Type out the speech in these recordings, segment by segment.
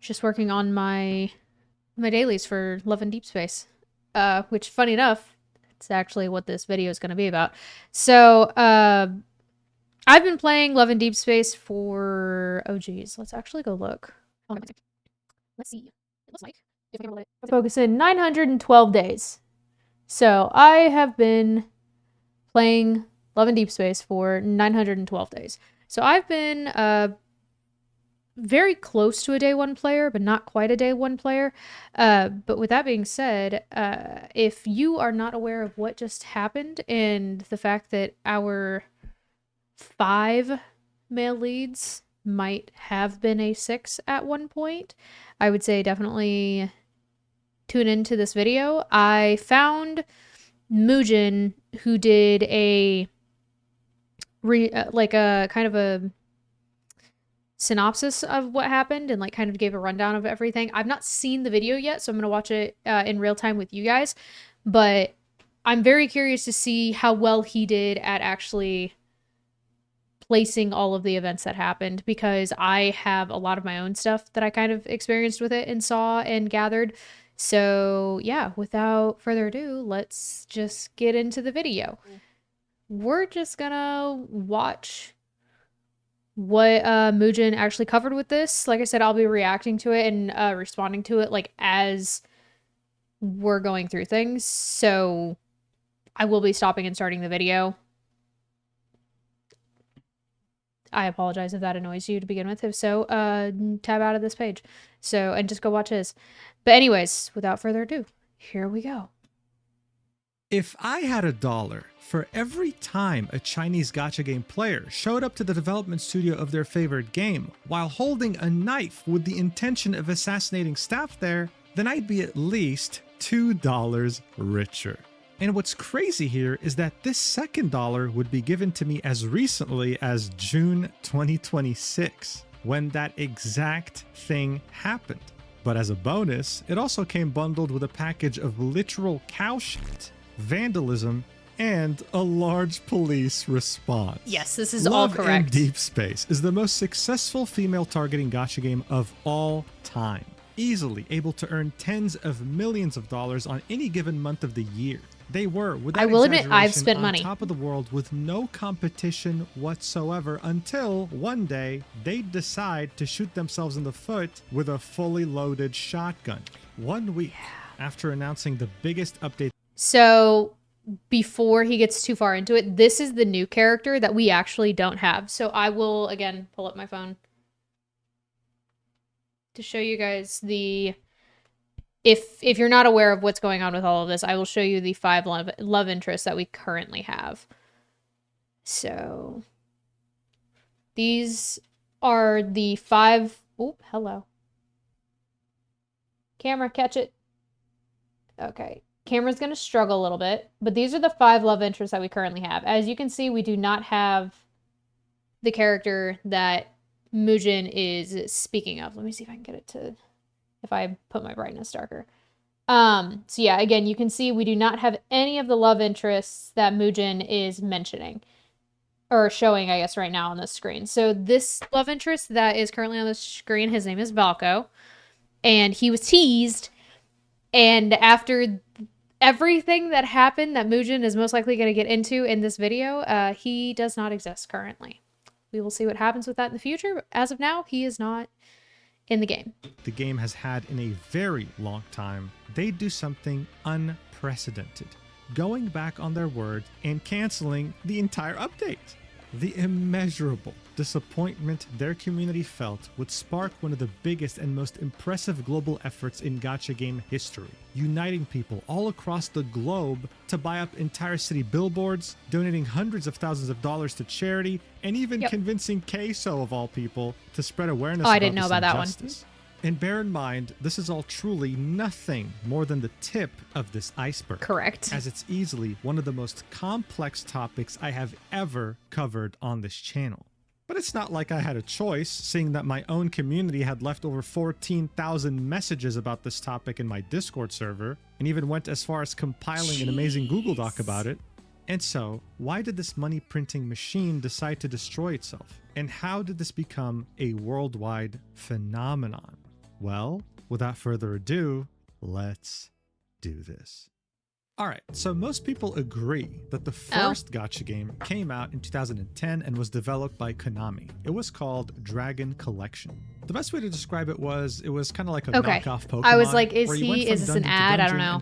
just working on my dailies for Love and Deepspace, which, funny enough, it's actually what this video is going to be about. So, I've been playing Love and Deepspace for, oh geez, let's actually go look. Let's see. It looks like, if we can roll it, focus in 912 days. So I have been playing Love and Deepspace for 912 days. So I've been very close to a day one player, but not quite a day one player. But with that being said, if you are not aware of what just happened and the fact that our 5 male leads might have been a 6 at one point, I would say definitely tune into this video. I found Mujin, who did a like a kind of a synopsis of what happened and like kind of gave a rundown of everything. I've not seen the video yet, so I'm gonna watch it in real time with you guys, but I'm very curious to see how well he did at actually placing all of the events that happened, because I have a lot of my own stuff that I kind of experienced with it and saw and gathered. So yeah, without further ado, let's just get into the video. We're just gonna watch what Mujin actually covered with this. Like I said, I'll be reacting to it and responding to it like as we're going through things. So I will be stopping and starting the video. I apologize if that annoys you to begin with. If so, tab out of this page. So, and just go watch his. But anyways, without further ado, here we go. If I had $1 for every time a Chinese gacha game player showed up to the development studio of their favorite game while holding a knife with the intention of assassinating staff there, then I'd be at least $2 richer. And what's crazy here is that this second dollar would be given to me as recently as June 2026, when that exact thing happened. But as a bonus, it also came bundled with a package of literal cow shit, vandalism, and a large police response. Yes, this is all correct. Love and Deepspace is the most successful female targeting gacha game of all time, easily able to earn tens of millions of dollars on any given month of the year. They were, without I will admit, I've exaggeration, spent on money. top of the world with no competition whatsoever until one day they decide to shoot themselves in the foot with a fully loaded shotgun. 1 week after announcing the biggest update. So before he gets too far into it, this is the new character that we actually don't have. So I will, again, pull up my phone to show you guys the... If you're not aware of what's going on with all of this, I will show you the 5 love interests that we currently have. So these are the 5... Oh, hello. Camera, catch it. Okay. Camera's going to struggle a little bit, but these are the 5 love interests that we currently have. As you can see, we do not have the character that Mujin is speaking of. Let me see if I can get it to... if I put my brightness darker. So yeah, again, you can see we do not have any of the love interests that Mujin is mentioning. Or showing, I guess, right now on the screen. So this love interest that is currently on the screen, his name is Valko. And he was teased. And after everything that happened that Mujin is most likely going to get into in this video, he does not exist currently. We will see what happens with that in the future. But as of now, he is not in the game. The game has had in a very long time. They do something unprecedented, going back on their word and canceling the entire update. The immeasurable disappointment their community felt would spark one of the biggest and most impressive global efforts in gacha game history, uniting people all across the globe to buy up entire city billboards, donating hundreds of thousands of dollars to charity, and even convincing Queso, of all people, to spread awareness about I didn't know about that one. And bear in mind, this is all truly nothing more than the tip of this iceberg. Correct. As it's easily one of the most complex topics I have ever covered on this channel. But it's not like I had a choice, seeing that my own community had left over 14,000 messages about this topic in my Discord server, and even went as far as compiling an amazing Google Doc about it. And so, why did this money printing machine decide to destroy itself? And how did this become a worldwide phenomenon? Well, without further ado, let's do this. Alright, so most people agree that the first gacha game came out in 2010 and was developed by Konami. It was called Dragon Collection. The best way to describe it was kind of like a knockoff Pokemon. I was like, is this an ad? I don't know.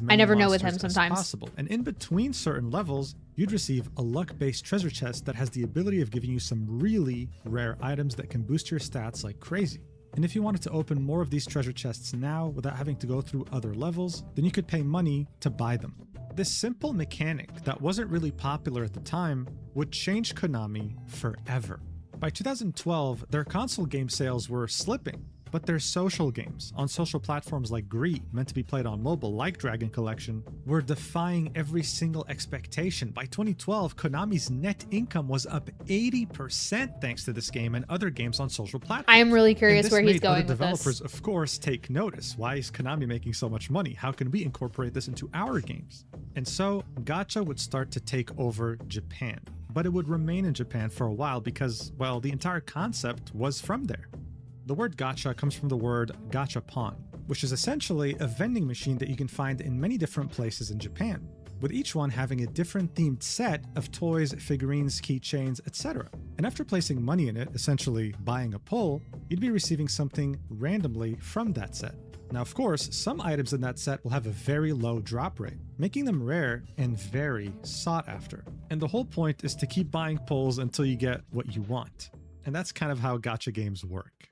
I never know with him sometimes. Possible. And in between certain levels, you'd receive a luck-based treasure chest that has the ability of giving you some really rare items that can boost your stats like crazy. And if you wanted to open more of these treasure chests now without having to go through other levels, then you could pay money to buy them. This simple mechanic that wasn't really popular at the time would change Konami forever. By 2012, their console game sales were slipping, but their social games on social platforms like Greed, meant to be played on mobile like Dragon Collection, were defying every single expectation. By 2012, Konami's net income was up 80% thanks to this game and other games on social platforms. I am really curious where he's going with this. Developers, of course, take notice. Why is Konami making so much money? How can we incorporate this into our games? And so, gacha would start to take over Japan. But it would remain in Japan for a while because, well, the entire concept was from there. The word gacha comes from the word gachapon, which is essentially a vending machine that you can find in many different places in Japan, with each one having a different themed set of toys, figurines, keychains, etc. And after placing money in it, essentially buying a pull, you'd be receiving something randomly from that set. Now, of course, some items in that set will have a very low drop rate, making them rare and very sought after. And the whole point is to keep buying pulls until you get what you want. And that's kind of how gacha games work.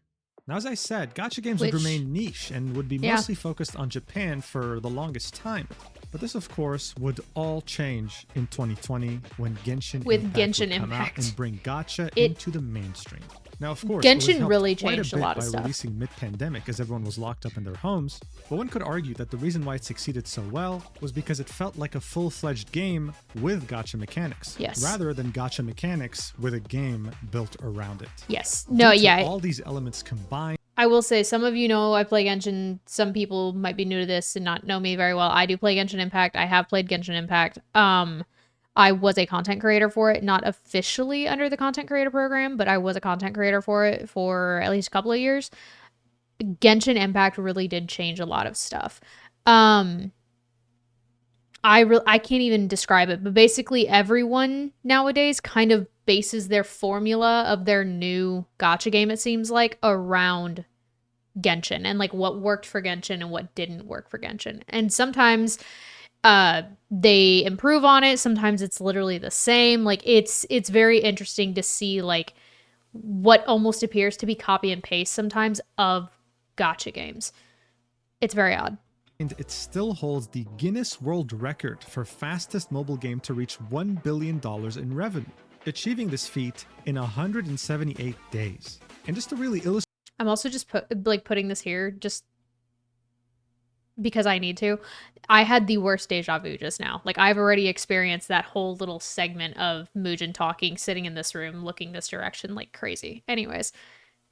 Now, as I said, gacha games would remain niche and would be mostly focused on Japan for the longest time. But this, of course, would all change in 2020 when Genshin Impact would come out and bring gacha into the mainstream. Now, of course, Genshin really changed a lot of stuff by releasing mid-pandemic as everyone was locked up in their homes. But one could argue that the reason why it succeeded so well was because it felt like a full-fledged game with gacha mechanics, rather than gacha mechanics with a game built around it. Yes. No, yeah. All these elements combined. I will say, some of you know I play Genshin. Some people might be new to this and not know me very well. I do play Genshin Impact. I have played Genshin Impact. I was a content creator for it, not officially under the content creator program, but I was a content creator for it for at least a couple of years. Genshin Impact really did change a lot of stuff. I can't even describe it, but basically everyone nowadays kind of bases their formula of their new gacha game, it seems like, around Genshin and like what worked for Genshin and what didn't work for Genshin. And sometimes they improve on it. Sometimes it's literally the same. Like it's very interesting to see like what almost appears to be copy and paste sometimes of gacha games. It's very odd. And it still holds the Guinness World Record for fastest mobile game to reach $1 billion in revenue, achieving this feat in 178 days. And just to really illustrate, I'm also just putting this here just because I need to. I had the worst deja vu just now. Like, I've already experienced that whole little segment of Mujin talking, sitting in this room, looking this direction like crazy. Anyways,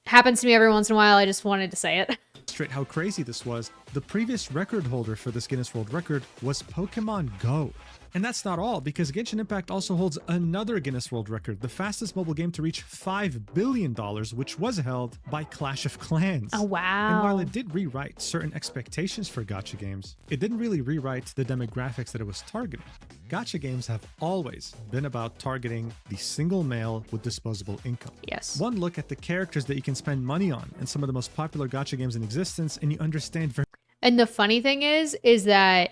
happens to me every once in a while. I just wanted to say it. Straight how crazy this was. The previous record holder for this Guinness World Record was Pokemon Go. And that's not all, because Genshin Impact also holds another Guinness World Record, the fastest mobile game to reach $5 billion, which was held by Clash of Clans. Oh, wow. And while it did rewrite certain expectations for gacha games, it didn't really rewrite the demographics that it was targeting. Gacha games have always been about targeting the single male with disposable income. Yes. One look at the characters that you can spend money on in some of the most popular gacha games in existence, and you understand very... And the funny thing is that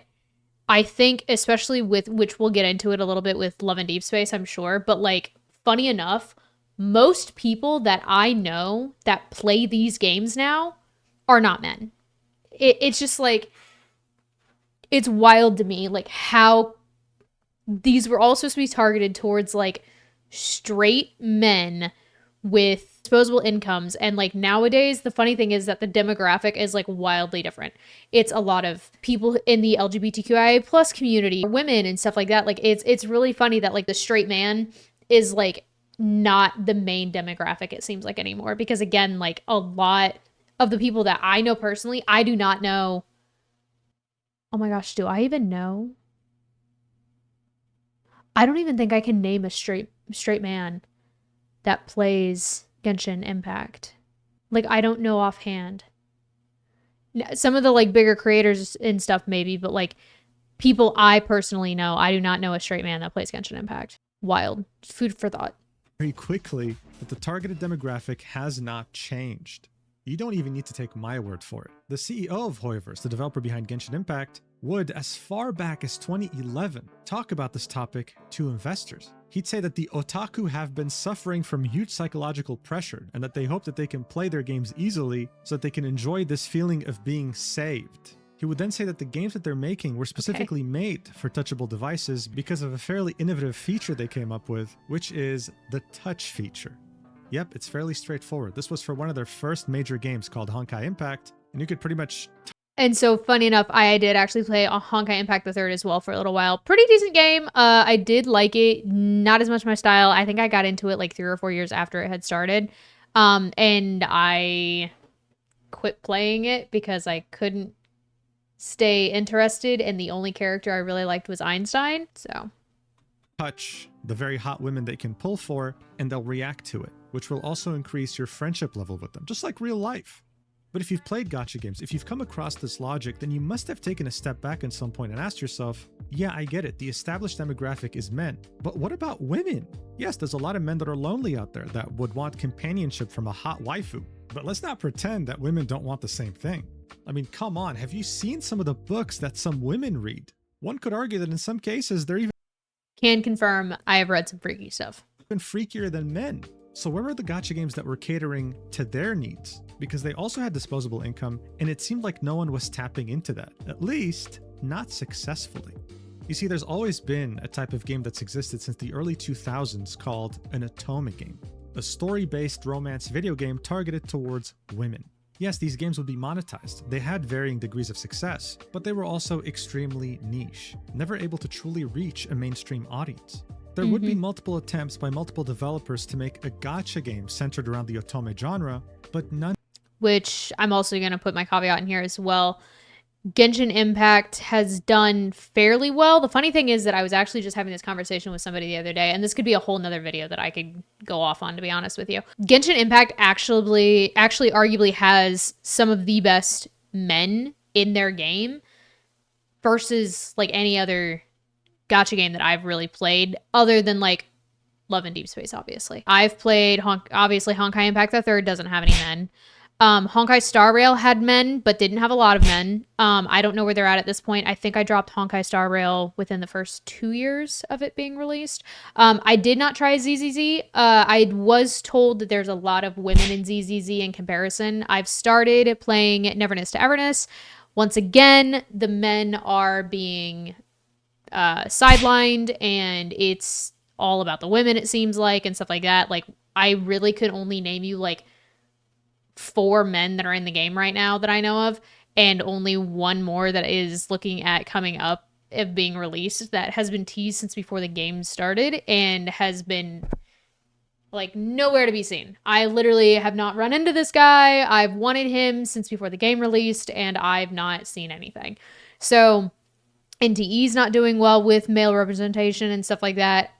I think, especially with, which we'll get into it a little bit with Love and Deepspace, I'm sure, but like, funny enough, most people that I know that play these games now are not men. It's just like, it's wild to me, like how these were all supposed to be targeted towards like straight men with disposable incomes, and like nowadays the funny thing is that the demographic is like wildly different. It's a lot of people in the LGBTQIA plus community, women and stuff like that. Like it's really funny that like the straight man is like not the main demographic, it seems like, anymore, because again, like a lot of the people that I know personally, I do not know. Oh my gosh, do I even know? I don't even think I can name a straight man that plays Genshin Impact. Like, I don't know offhand. Some of the like bigger creators and stuff maybe, but like people I personally know, I do not know a straight man that plays Genshin Impact. Wild. Food for thought. Very quickly that the targeted demographic has not changed. You don't even need to take my word for it. The CEO of Hoyoverse, the developer behind Genshin Impact, would, as far back as 2011, talk about this topic to investors. He'd say that the otaku have been suffering from huge psychological pressure and that they hope that they can play their games easily so that they can enjoy this feeling of being saved. He would then say that the games that they're making were specifically made for touchable devices because of a fairly innovative feature they came up with, which is the touch feature. Yep, it's fairly straightforward. This was for one of their first major games called Honkai Impact, and you could pretty much... And so, funny enough, I did actually play Honkai Impact the Third as well for a little while. Pretty decent game. I did like it. Not as much my style. I think I got into it like 3 or 4 years after it had started. And I quit playing it because I couldn't stay interested, and the only character I really liked was Einstein, so... touch the very hot women they can pull for, and they'll react to it, which will also increase your friendship level with them, just like real life. But if you've played gacha games, if you've come across this logic, then you must have taken a step back at some point and asked yourself, yeah, I get it, the established demographic is men, but what about women? Yes, there's a lot of men that are lonely out there that would want companionship from a hot waifu, but let's not pretend that women don't want the same thing. I mean, come on, have you seen some of the books that some women read? One could argue that in some cases, they're even... Can confirm, I have read some freaky stuff. Even freakier than men. So where were the gacha games that were catering to their needs? Because they also had disposable income, and it seemed like no one was tapping into that. At least, not successfully. You see, there's always been a type of game that's existed since the early 2000s called an otome game. A story-based romance video game targeted towards women. Yes, these games would be monetized. They had varying degrees of success, but they were also extremely niche, never able to truly reach a mainstream audience. There would be multiple attempts by multiple developers to make a gacha game centered around the otome genre, but none... Which I'm also going to put my caveat in here as well. Genshin Impact has done fairly well. The funny thing is that I was actually just having this conversation with somebody the other day, and this could be a whole nother video that I could go off on, to be honest with you. Genshin Impact actually arguably has some of the best men in their game versus like any other gacha game that I've really played, other than like Love and Deepspace, obviously. I've played, obviously, Honkai Impact the Third doesn't have any men. Honkai Star Rail had men, but didn't have a lot of men. I don't know where they're at this point. I think I dropped Honkai Star Rail within the first 2 years of it being released. I did not try ZZZ. I was told that there's a lot of women in ZZZ in comparison. I've started playing Neverness to Everness. Once again, the men are being sidelined, and it's all about the women, it seems like, and stuff like that. Like, I really could only name you like 4 men that are in the game right now that I know of, and only 1 more that is looking at coming up of being released that has been teased since before the game started and has been like nowhere to be seen. I literally have not run into this guy. I've wanted him since before the game released, and I've not seen anything. So NTE's not doing well with male representation and stuff like that.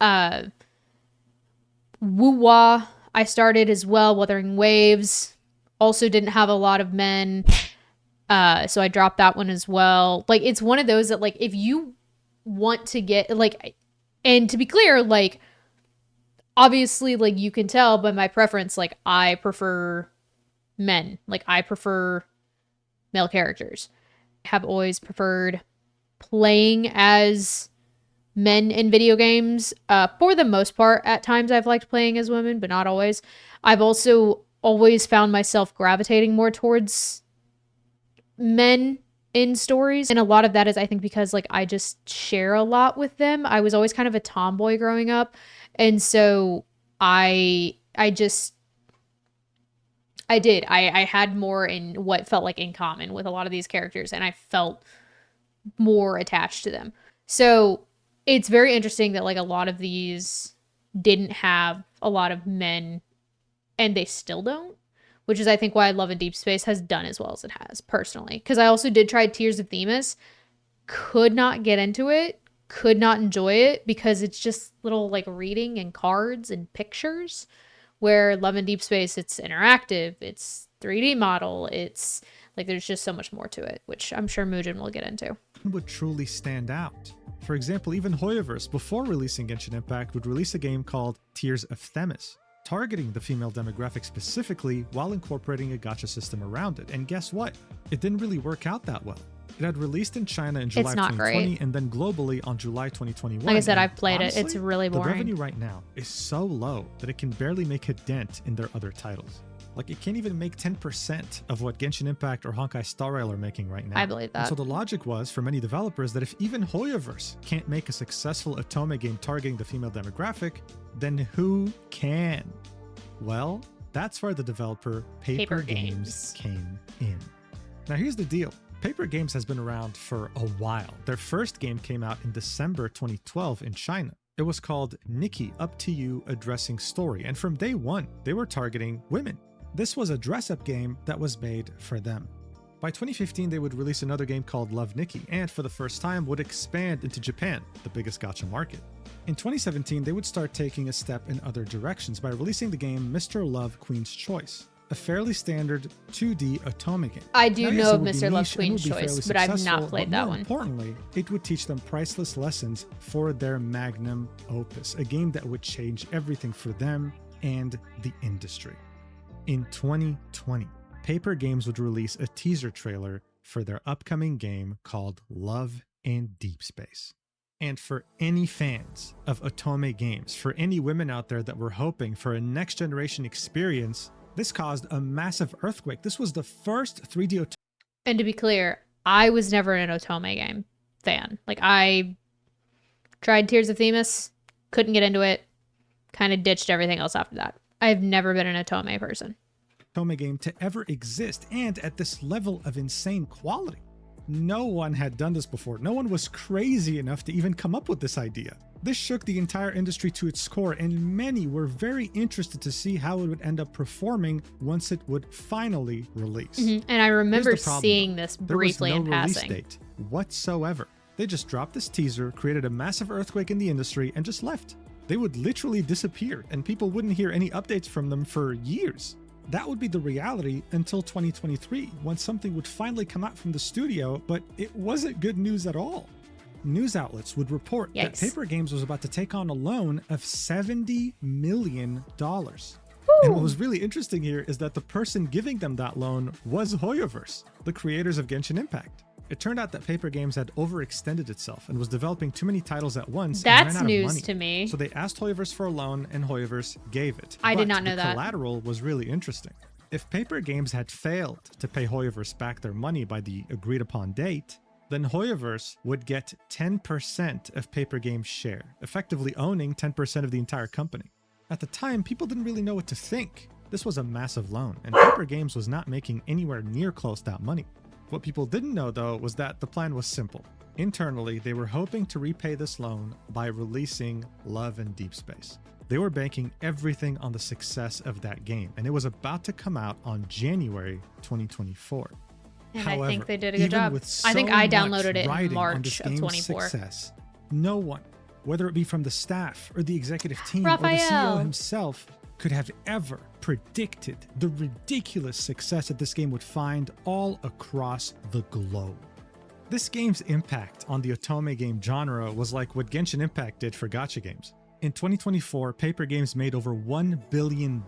Woo-Wah I started as well, Wuthering Waves. Also didn't have a lot of men, so I dropped that one as well. Like, it's one of those that, like, if you want to get, like, and to be clear, like, obviously, like, you can tell by my preference, like, I prefer men. Like, I prefer male characters. I have always preferred playing as men in video games. For the most part, at times I've liked playing as women, but not always. I've also always found myself gravitating more towards men in stories, and a lot of that is, I think, because like I just share a lot with them. I was always kind of a tomboy growing up, and so I had more in what felt like in common with a lot of these characters, and I felt more attached to them. So it's very interesting that like a lot of these didn't have a lot of men, and they still don't, which is I think why Love and Deepspace has done as well as it has, personally. Because I also did try Tears of Themis, could not get into it. could not enjoy it because it's just little like reading and cards and pictures. Where Love and Deep Space, it's interactive, it's 3D model, it's like there's just so much more to it, which I'm sure Mujin will get into. Would truly stand out. For example, even Hoyoverse, before releasing Genshin Impact, would release a game called Tears of Themis, targeting the female demographic specifically while incorporating a gacha system around it. And guess what? It didn't really work out that well. It had released in China in July 2020 and then globally on July 2021. Like I said, I've played it. It's really boring. The revenue right now is so low that it can barely make a dent in their other titles. Like, it can't even make 10% of what Genshin Impact or Honkai Star Rail are making right now. I believe that. And so the logic was, for many developers, that if even Hoyoverse can't make a successful Otome game targeting the female demographic, then who can? Well, that's where the developer Paper Games came in. Now here's the deal. Paper Games has been around for a while. Their first game came out in December 2012 in China. It was called Nikki Up to You Addressing Story, and from day one, they were targeting women. This was a dress-up game that was made for them. By 2015, they would release another game called Love Nikki, and for the first time would expand into Japan, the biggest gacha market. In 2017, they would start taking a step in other directions by releasing the game Mr. Love Queen's Choice, a fairly standard 2D Otome game. I do know of Mr. Love Queen's Choice, but I've not played that one. Importantly, it would teach them priceless lessons for their magnum opus, a game that would change everything for them and the industry. In 2020, Paper Games would release a teaser trailer for their upcoming game called Love in Deepspace. And for any fans of Otome games, for any women out there that were hoping for a next generation experience, this caused a massive earthquake. This was the first 3D Otome. And to be clear, I was never an Otome game fan. Like, I tried Tears of Themis, couldn't get into it, kind of ditched everything else after that. I've never been an Otome person. Otome game to ever exist, and at this level of insane quality. No one had done this before. No one was crazy enough to even come up with this idea. This shook the entire industry to its core, and many were very interested to see how it would end up performing once it would finally release. And I remember seeing this briefly in passing. There was no release date whatsoever. They just dropped this teaser, created a massive earthquake in the industry, and just left. They would literally disappear, and people wouldn't hear any updates from them for years. That would be the reality until 2023, when something would finally come out from the studio, but it wasn't good news at all. News outlets would report that Paper Games was about to take on a loan of $70 million. And what was really interesting here is that the person giving them that loan was Hoyoverse, the creators of Genshin Impact. It turned out that Paper Games had overextended itself and was developing too many titles at once. That's and ran out news of money. to me. So they asked Hoyoverse for a loan, and Hoyoverse gave it. I did not know the that. Collateral was really interesting. If Paper Games had failed to pay Hoyoverse back their money by the agreed upon date, then Hoyoverse would get 10% of Paper Games' share, effectively owning 10% of the entire company. At the time, people didn't really know what to think. This was a massive loan, and Paper Games was not making anywhere near close that money. What people didn't know, though, was that the plan was simple. Internally, they were hoping to repay this loan by releasing Love in Deepspace. They were banking everything on the success of that game, and it was about to come out on January 2024. And However, I think they did a good job. So I think I downloaded it in March March of 24. Success, no one, whether it be from the staff or the executive team or the CEO himself, could have ever predicted the ridiculous success that this game would find all across the globe. This game's impact on the Otome game genre was like what Genshin Impact did for gacha games. In 2024, Paper Games made over $1 billion,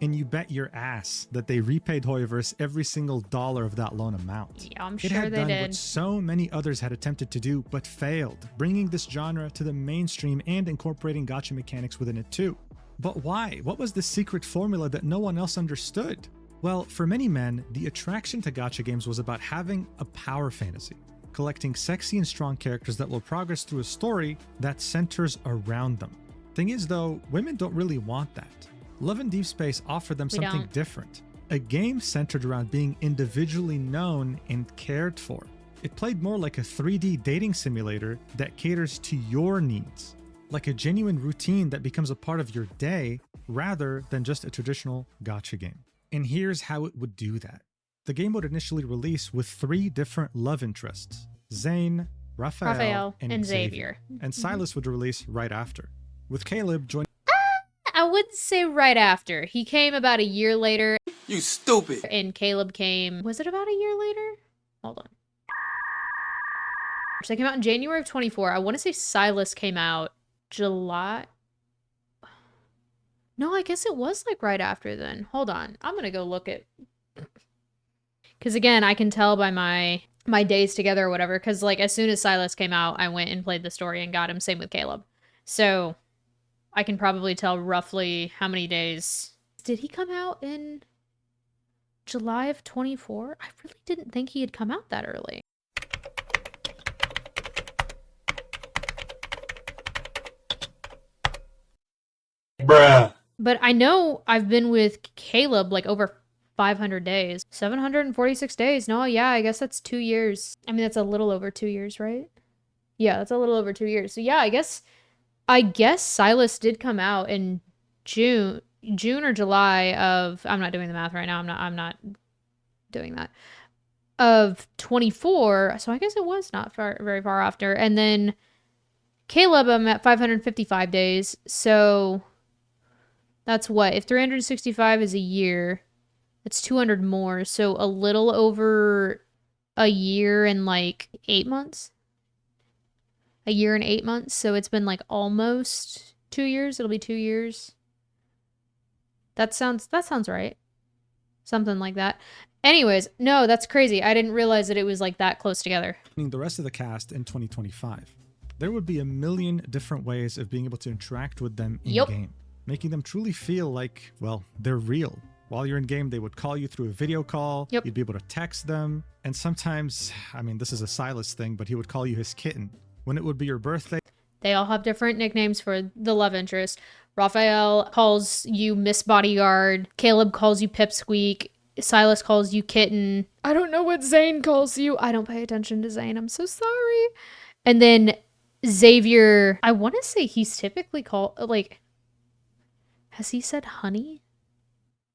and you bet your ass that they repaid Hoyoverse every single dollar of that loan amount. Yeah, I'm sure they did. It had done what did. So many others had attempted to do, but failed, bringing this genre to the mainstream and incorporating gacha mechanics within it too. But why? What was the secret formula that no one else understood? Well, for many men, the attraction to gacha games was about having a power fantasy, collecting sexy and strong characters that will progress through a story that centers around them. Thing is though, women don't really want that. Love in Deepspace offered them something different. A game centered around being individually known and cared for. It played more like a 3D dating simulator that caters to your needs, like a genuine routine that becomes a part of your day rather than just a traditional gacha game. And here's how it would do that. The game would initially release with 3 different love interests: Zane, Raphael, and Xavier. And Silas would release right after, with Caleb joining. I wouldn't say right after. He came about a year later. You stupid. And Caleb came, was it about a year later? Hold on. So they came out in January of 24. I want to say Silas came out July. No, I guess it was like right after then. Hold on. I'm going to go look at, because again, I can tell by my days together or whatever, because like as soon as Silas came out, I went and played the story and got him. Same with Caleb. So I can probably tell roughly how many days. Did he come out in July of 24? I really didn't think he had come out that early. Bruh. But I know I've been with Caleb like over 500 days. 746 days. No, yeah, I guess that's 2 years. I mean, that's a little over 2 years, right? Yeah, that's a little over 2 years. So yeah, I guess Silas did come out in June or July of, I'm not doing the math right now. I'm not doing that. Of 24. So I guess it was not very far after. And then Caleb, I'm at 555 days. So that's what? If 365 is a year, that's 200 more. So a little over a year and like 8 months. A year and 8 months. So it's been like almost 2 years. It'll be 2 years. That sounds right. Something like that. Anyways, no, that's crazy. I didn't realize that it was like that close together. The rest of the cast in 2025. There would be a million different ways of being able to interact with them in game, making them truly feel like, well, they're real. While you're in game, they would call you through a video call. Yep. You'd be able to text them. And sometimes, I mean, this is a Silas thing, but he would call you his kitten. When it would be your birthday. They all have different nicknames for the love interest. Raphael calls you Miss Bodyguard. Caleb calls you Pipsqueak. Silas calls you Kitten. I don't know what Zane calls you. I don't pay attention to Zane. I'm so sorry. And then Xavier, I want to say he's typically called, like, has he said honey?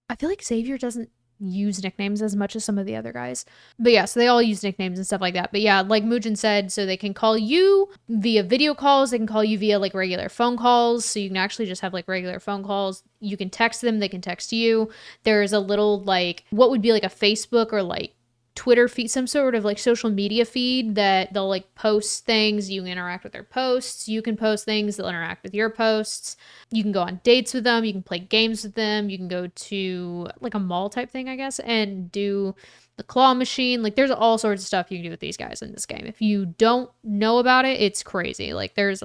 I feel like Xavier doesn't use nicknames as much as some of the other guys. But yeah, so they all use nicknames and stuff like that. But yeah, like Mujin said, so they can call you via video calls. They can call you via like regular phone calls. So you can actually just have like regular phone calls. You can text them. They can text you. There's a little like what would be like a Facebook or like Twitter feed, some sort of like social media feed that they'll like post things. You can interact with their posts. You can post things. They'll interact with your posts. You can go on dates with them. You can play games with them. You can go to like a mall type thing, I guess, and do the claw machine. Like there's all sorts of stuff you can do with these guys in this game. If you don't know about it, it's crazy. Like there's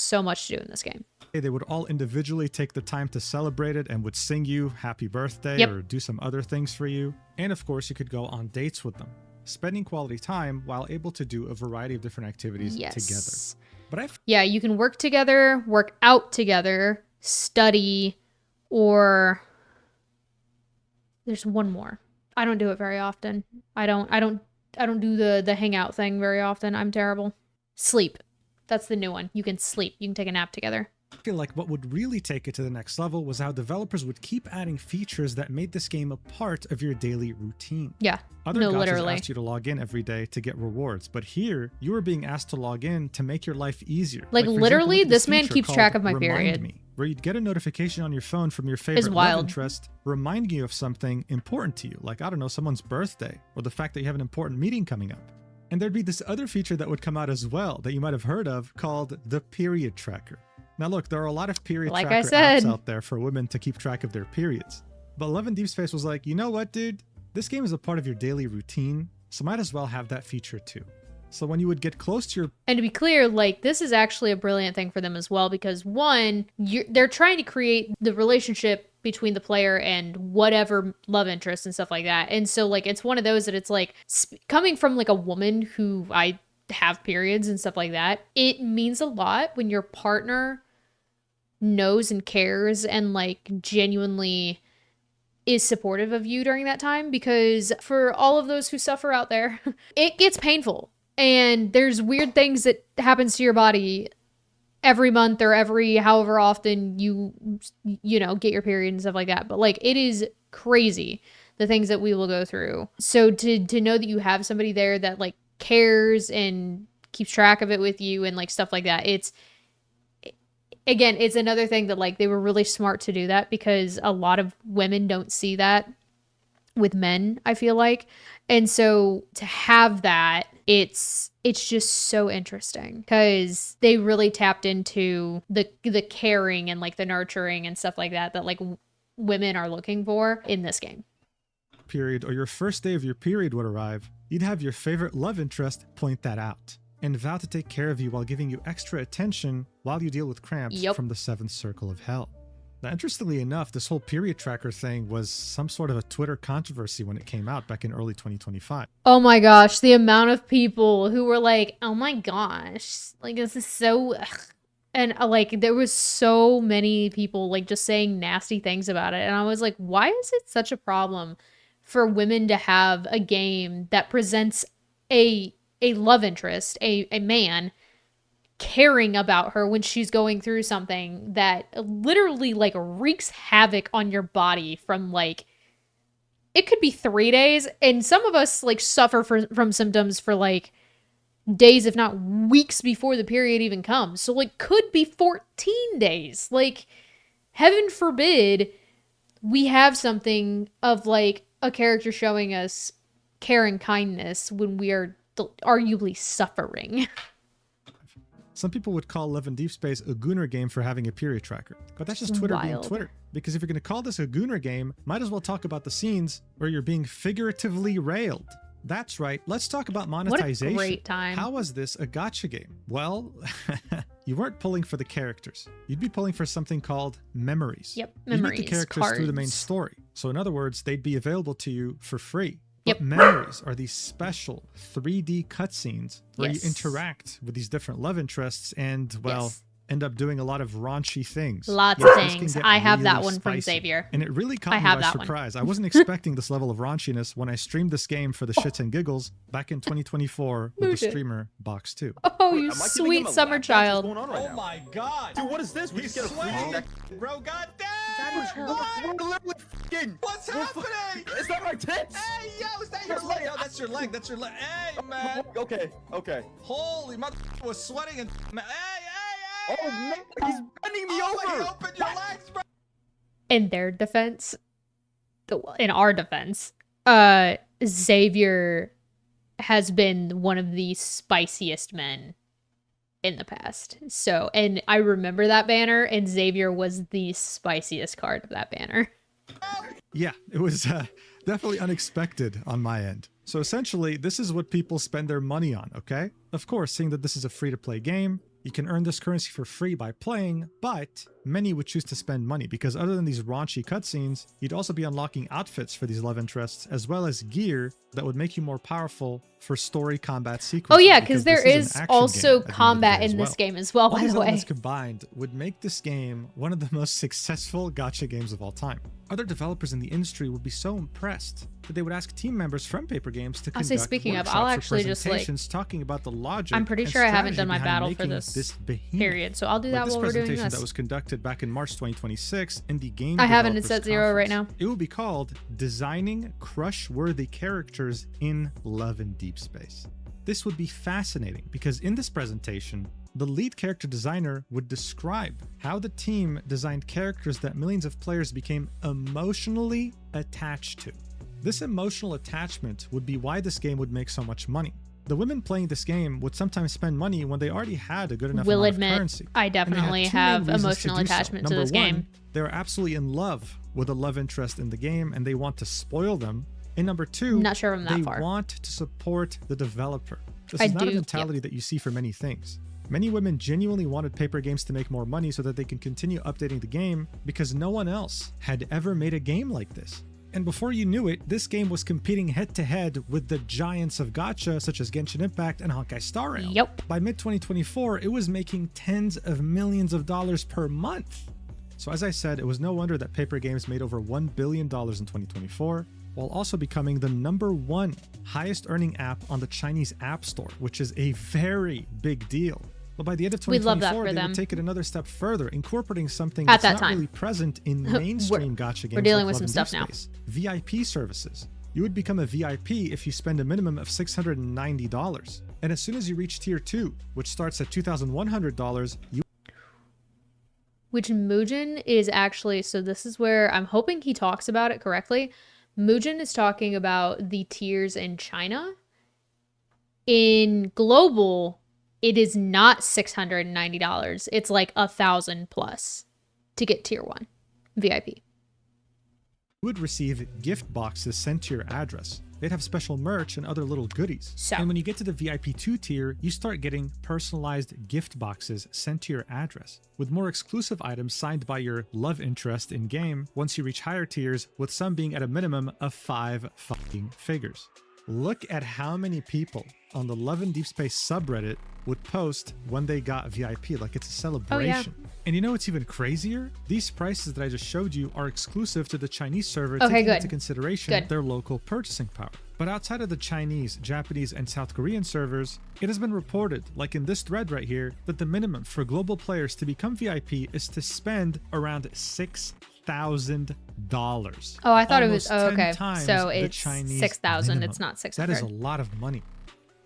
so much to do in this game. They would all individually take the time to celebrate it and would sing you happy birthday or do some other things for you. And of course, you could go on dates with them, spending quality time while able to do a variety of different activities together. But yeah, you can work together, work out together, study, or there's one more. I don't do it very often. I don't do the hangout thing very often. I'm terrible. Sleep. That's the new one. You can sleep. You can take a nap together. I feel like what would really take it to the next level was how developers would keep adding features that made this game a part of your daily routine. Yeah, Other gachas asked you to log in every day to get rewards, but here you were being asked to log in to make your life easier. Like literally, example, this man keeps track of my period. Me, where you'd get a notification on your phone from your favorite love interest reminding you of something important to you, like, I don't know, someone's birthday or the fact that you have an important meeting coming up. And there'd be this other feature that would come out as well that you might have heard of called the period tracker. Now look, there are a lot of period tracker apps out there for women to keep track of their periods. But Love and Deepspace was like, you know what, dude? This game is a part of your daily routine, so might as well have that feature too. So when you would get close to your... And to be clear, like, this is actually a brilliant thing for them as well, because one, they're trying to create the relationship between the player and whatever love interest and stuff like that. And so, like, it's one of those that it's like, coming from like a woman who I have periods and stuff like that, it means a lot when your partner knows and cares and like genuinely is supportive of you during that time, because for all of those who suffer out there, it gets painful and there's weird things that happens to your body every month or every however often you know get your period and stuff like that. But like, it is crazy the things that we will go through. So to know that you have somebody there that like cares and keeps track of it with you and like stuff like that. It's another thing that like they were really smart to do that, because a lot of women don't see that with men, I feel like. And so to have that, it's just so interesting, because they really tapped into the caring and like the nurturing and stuff like that like women are looking for in this game. Period, or your first day of your period would arrive, you'd have your favorite love interest point that out and vow to take care of you while giving you extra attention while you deal with cramps from the seventh circle of hell. Now, interestingly enough, this whole period tracker thing was some sort of a Twitter controversy when it came out back in early 2025. Oh my gosh, the amount of people who were like, oh my gosh, like this is so... Ugh. And like there was so many people like just saying nasty things about it. And I was like, why is it such a problem for women to have a game that presents a love interest, a man, caring about her when she's going through something that literally like wreaks havoc on your body from like, it could be 3 days, and some of us like suffer from symptoms for like days, if not weeks, before the period even comes. So like could be 14 days. Like, heaven forbid we have something of like a character showing us care and kindness when we are arguably suffering. Some people would call Love in Deepspace a gooner game for having a period tracker, but that's just Twitter being Twitter. Because if you're going to call this a gooner game, might as well talk about the scenes where you're being figuratively railed. That's right, let's talk about monetization. What a great time. How was this a gacha game? Well, you weren't pulling for the characters. You'd be pulling for something called memories. Yep, memories. memories, You meet the characters cards. through the main story. So in other words, they'd be available to you for free. Yep. But memories are these special 3D cutscenes where you Yes. interact with these different love interests and, well, Yes. end up doing a lot of raunchy things. Lots Yes, of this can things. get I have that really one from spicy. Xavier. And it really caught I me have by that one. surprise. I wasn't expecting this level of raunchiness when I streamed this game for the shits and giggles back in 2024 with the Mujin. streamer Box 2. Oh, you sweet summer child. Oh my god. Dude, what is this? We He's just get a free sweating. check. Bro, goddamn. We're What? literally f***ing. What's happening? It's not my tits. Hey, yo, is that your leg? Yo, that's your leg. That's your leg. Hey, man. Okay, okay. Holy mother was sweating and man. Hey, Oh, man, he's bending me He over. opened your legs, bro. In their defense, in our defense, Xavier has been one of the spiciest men in the past. So, and I remember that banner, and Xavier was the spiciest card of that banner. Yeah, it was definitely unexpected on my end. So essentially, this is what people spend their money on, okay? Of course, seeing that this is a free-to-play game, you can earn this currency for free by playing, but many would choose to spend money because other than these raunchy cutscenes, you'd also be unlocking outfits for these love interests, as well as gear that would make you more powerful for story combat sequences. Oh yeah, because there this is an action also game at the end of the combat day as in this well. game as well, All by these the way. elements combined would make this game one of the most successful gacha games of all time. Other developers in the industry would be so impressed that they would ask team members from Paper Games to I'll conduct say, speaking of, I'll workshops or actually just, like- presentations talking about the logic. I'm pretty and sure I haven't done my strategy battle behind for making this behemoth. period, so I'll do that Like this while we're doing presentation this. that was conducted back in March 2026 in the Game I haven't, it's Developers at 0 right Conference. now. It will be called Designing Crush-Worthy Characters in Love in Deepspace. This would be fascinating because in this presentation, the lead character designer would describe how the team designed characters that millions of players became emotionally attached to. This emotional attachment would be why this game would make so much money. The women playing this game would sometimes spend money when they already had a good enough Will amount admit, of currency. I And they had definitely two main have reasons to emotional do so. attachment to Number this one, game. they're absolutely in love with a love interest in the game and they want to spoil them. And number two, I'm not sure I'm that they far. want to support the developer. This I is not a do, mentality that you see for many things. Many women genuinely wanted Paper Games to make more money so that they can continue updating the game because no one else had ever made a game like this. And before you knew it, this game was competing head-to-head with the giants of gacha such as Genshin Impact and Honkai Star Rail. Yep. By mid-2024, it was making tens of millions of dollars per month. So as I said, it was no wonder that Paper Games made over $1 billion in 2024, while also becoming the #1 highest earning app on the Chinese App Store, which is a very big deal. But by the end of We love that 2024, for they them. would take it another step further, incorporating something At that's that not time. really present in mainstream gacha games. we're dealing like with Love some and stuff now. Deepspace. VIP services. You would become a VIP if you spend a minimum of $690. And as soon as you reach tier 2, which starts at $2,100, you Which Mujin is actually, so this is where I'm hoping he talks about it correctly. Mujin is talking about the tiers in China. In global, it is not $690. It's like $1,000 plus to get tier 1 VIP. would receive gift boxes sent to your address. They'd have special merch and other little goodies. So- And when you get to the VIP 2 tier, you start getting personalized gift boxes sent to your address, with more exclusive items signed by your love interest in-game once you reach higher tiers, with some being at a minimum of 5 fucking figures. Look at how many people on the Love and Deepspace subreddit would post when they got VIP, like it's a celebration. And you know what's even crazier? These prices that I just showed you are exclusive to the Chinese server, taking into consideration their local purchasing power. But outside of the Chinese, Japanese, and South Korean servers, it has been reported, like in this thread right here, that the minimum for global players to become VIP is to spend around $6,000. Oh, I thought it was, Almost 10 okay. times So the it's Chinese 6,000. minimum. It's not 600. That is a lot of money.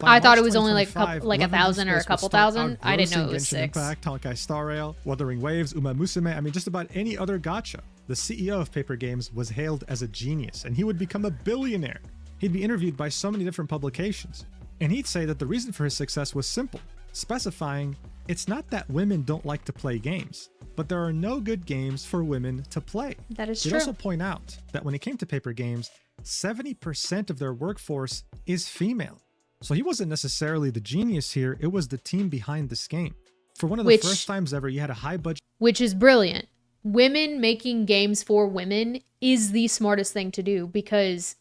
I thought it was March only like 2025, like 1,000 or a Reliving couple will start thousand. I didn't know it was outgrossing Genshin 6. Impact, Honkai Star Rail, Wuthering Waves, Uma Musume, I mean just about any other gacha. The CEO of Paper Games was hailed as a genius, and he would become a billionaire. He'd be interviewed by so many different publications, and he'd say that the reason for his success was simple, specifying it's not that women don't like to play games, but there are no good games for women to play. That is He'd true. also point out that when it came to Paper Games, 70% of their workforce is female. So he wasn't necessarily the genius here, it was the team behind this game. For one of the first times ever, you had a high budget. Which is brilliant. Women making games for women is the smartest thing to do, because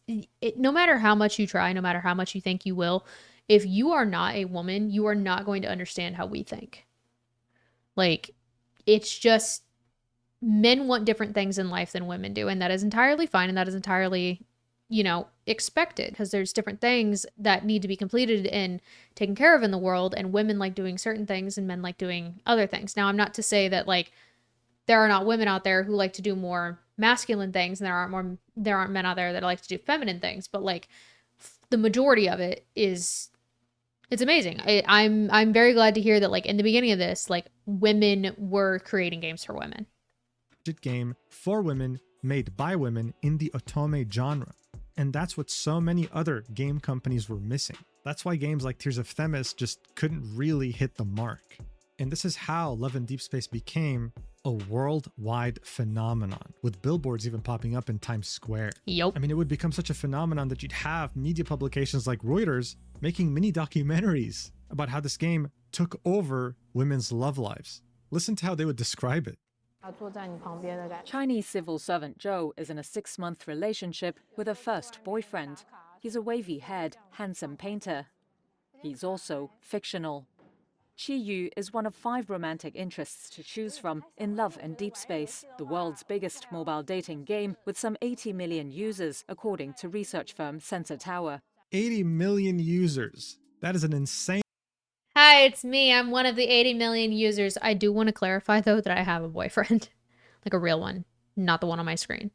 no matter how much you try, no matter how much you think you will, if you are not a woman, you are not going to understand how we think. Like, it's just, men want different things in life than women do, and that is entirely fine, and that is entirely, you know, expected, because there's different things that need to be completed and taken care of in the world, and women like doing certain things and men like doing other things. Now, I'm not to say that like there are not women out there who like to do more masculine things, and there aren't men out there that like to do feminine things, but like the majority of it is, it's amazing. I'm very glad to hear that, like, in the beginning of this, like, women were creating games for women. Game for women made by women in the otome genre. And that's what so many other game companies were missing. That's why games like Tears of Themis just couldn't really hit the mark. And this is how Love and Deepspace became a worldwide phenomenon, with billboards even popping up in Times Square. Yep. I mean, it would become such a phenomenon that you'd have media publications like Reuters making mini documentaries about how this game took over women's love lives. Listen to how they would describe it. Chinese civil servant Zhou is in a 6-month relationship with her first boyfriend. He's a wavy-haired, handsome painter. He's also fictional. Qi Yu is one of 5 romantic interests to choose from in Love and Deepspace, the world's biggest mobile dating game with some 80 million users, according to research firm Sensor Tower. 80 million users. That is an insane. Hi, it's me. I'm one of the 80 million users. I do want to clarify, though, that I have a boyfriend. Like a real one, not the one on my screen.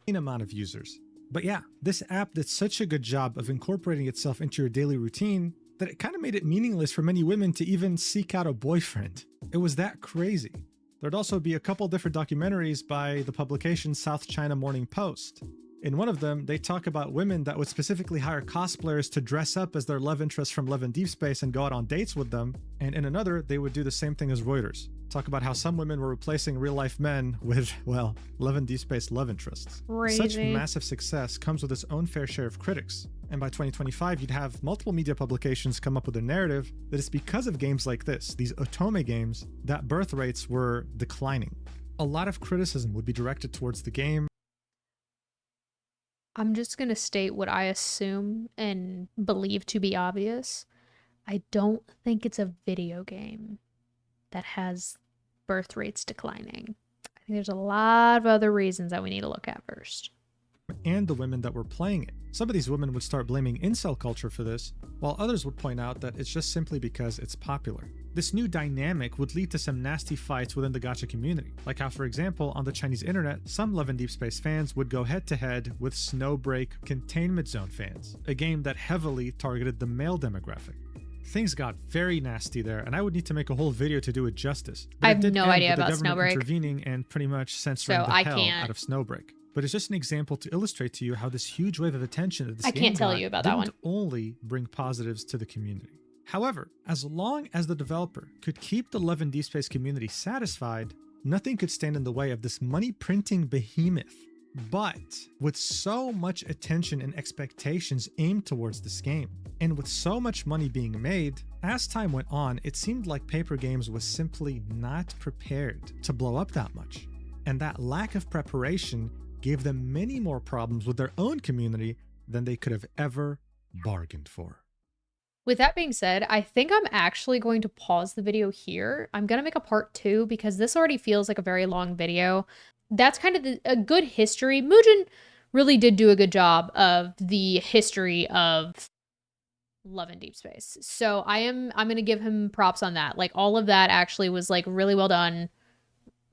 Amount of users. But yeah, this app did such a good job of incorporating itself into your daily routine that it kind of made it meaningless for many women to even seek out a boyfriend. It was that crazy. There'd also be a couple different documentaries by the publication South China Morning Post. In one of them, they talk about women that would specifically hire cosplayers to dress up as their love interest from Love and Deepspace and go out on dates with them. And in another, they would do the same thing as Reuters. Talk about how some women were replacing real-life men with, well, Love and Deepspace love interests. Crazy. Such massive success comes with its own fair share of critics. And by 2025, you'd have multiple media publications come up with a narrative that it's because of games like this, these otome games, that birth rates were declining. A lot of criticism would be directed towards the game. I'm just going to state what I assume and believe to be obvious. I don't think it's a video game that has birth rates declining. I think there's a lot of other reasons that we need to look at first. And the women that were playing it. Some of these women would start blaming incel culture for this, while others would point out that it's just simply because it's popular. This new dynamic would lead to some nasty fights within the gacha community, like how, for example, on the Chinese internet, some Love and Deepspace fans would go head-to-head with Snowbreak Containment Zone fans, a game that heavily targeted the male demographic. Things got very nasty there, and I would need to make a whole video to do it justice. But I it have did no end idea with the about government Snowbreak. intervening and pretty much censoring So the I hell can't. out of Snowbreak. But it's just an example to illustrate to you how this huge wave of attention that this I game can't tell got you about that didn't one. only bring positives to the community. However, as long as the developer could keep the Love and Deepspace community satisfied, nothing could stand in the way of this money-printing behemoth. But with so much attention and expectations aimed towards this game, and with so much money being made, as time went on, it seemed like Paper Games was simply not prepared to blow up that much. And that lack of preparation gave them many more problems with their own community than they could have ever bargained for. With that being said, I think I'm actually going to pause the video here. I'm going to make a part 2 because this already feels like a very long video. That's kind of a good history. Mujin really did do a good job of the history of Love and Deepspace. So I'm going to give him props on that. Like all of that actually was like really well done,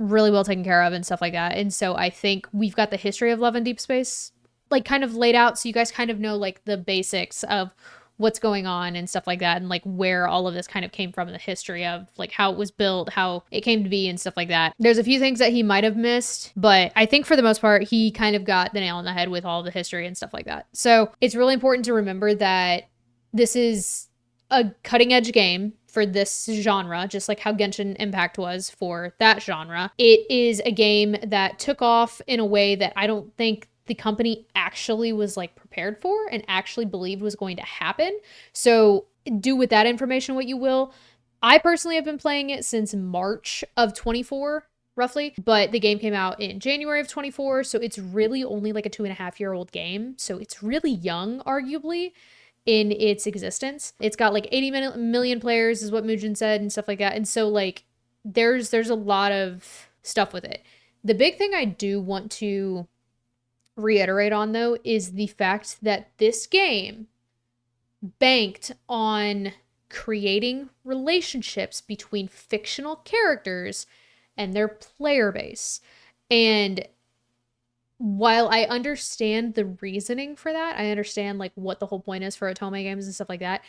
really well taken care of and stuff like that. And so I think we've got the history of Love and Deepspace like kind of laid out so you guys kind of know like the basics of what's going on and stuff like that, and like where all of this kind of came from in the history of like how it was built, how it came to be and stuff like that. There's a few things that he might have missed, but I think for the most part, he kind of got the nail on the head with all the history and stuff like that. So it's really important to remember that this is a cutting edge game for this genre, just like how Genshin Impact was for that genre. It is a game that took off in a way that I don't think the company actually was like prepared for and actually believed was going to happen. So do with that information what you will. I personally have been playing it since March of 24, roughly, but the game came out in January of 24. So it's really only like a 2.5-year-old game. So it's really young, arguably, in its existence. It's got like 80 million players is what Mujin said and stuff like that. And so like there's a lot of stuff with it. The big thing I do want to reiterate on though is the fact that this game banked on creating relationships between fictional characters and their player base. And while I understand the reasoning for that, I understand like what the whole point is for Otome games and stuff like that,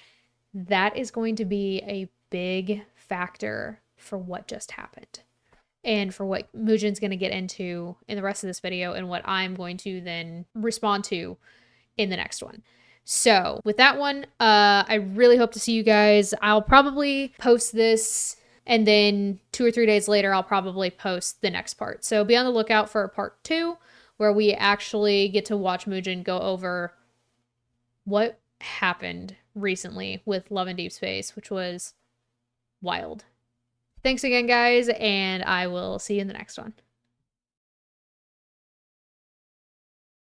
that is going to be a big factor for what just happened. And for what Mujin's going to get into in the rest of this video and what I'm going to then respond to in the next one. So with that one, I really hope to see you guys. I'll probably post this and then 2 or 3 days later, I'll probably post the next part. So be on the lookout for part 2 where we actually get to watch Mujin go over what happened recently with Love and Deepspace, which was wild. Thanks again, guys, and I will see you in the next one.